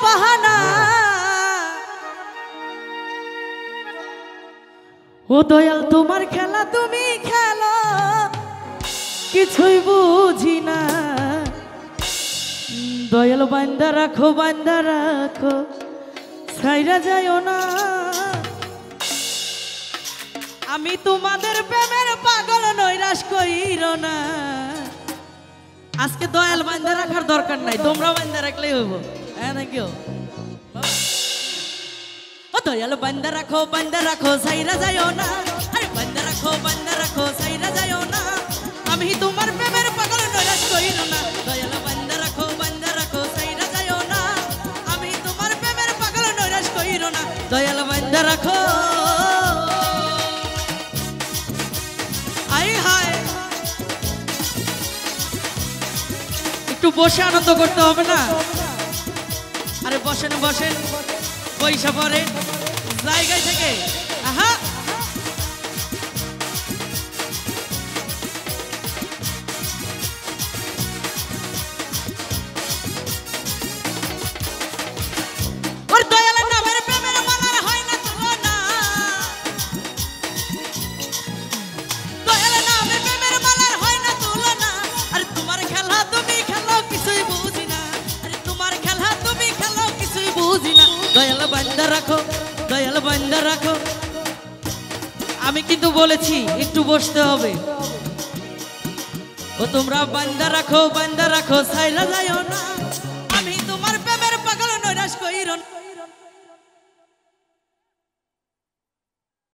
বাহানা ও দয়াল তোমার খেলা তুমি খেলো কিছুই বুঝি না দয়াল বান্দা রাখো ছাইরা যাইও না আমি তোমাদের প্রেমের পাগল নৈরাশ কইরো না আজকে দয়াল বান্দা রাখার দরকার নাই তোমরা বান্দা রাখলেই হইব হ্যাঁ নাকি ও দয়াল বান্দা রাখো ছাইরা যাইও না আরে বান্দা রাখো ছাইরা যাইও না আমি তোমার প্রেমের পাগল নৈরাশ কইরো না দয়াল বান্দা রাখো ছাইরা যাইও না আমি তোমার প্রেমের পাগল নৈরাশ কইরো না দয়াল বান্দা রাখো আই হায় একটু বসে আনন্দ করতে হবে না আরে বসেন পয়সা পরে জায়গায় থেকে আহা ওর দয়ালের নামের প্রেমের মালার হয় না তুলনা দয়ালের নামের প্রেমের মালার হয় না তুলনা আরে তোমার খেলা তুমি খেলো কিছুই বুঝি না আরে তোমার খেলা তুমি খেলো কিছুই বুঝি না দয়াল বান্দা রাখো আমি কিন্তু বলেছি একটু বসতে হবে ও তোমরা বান্দা রাখো ছাইরা যাইও না আমি তোমার প্রেমের পাগল নৈরাশ কইরো না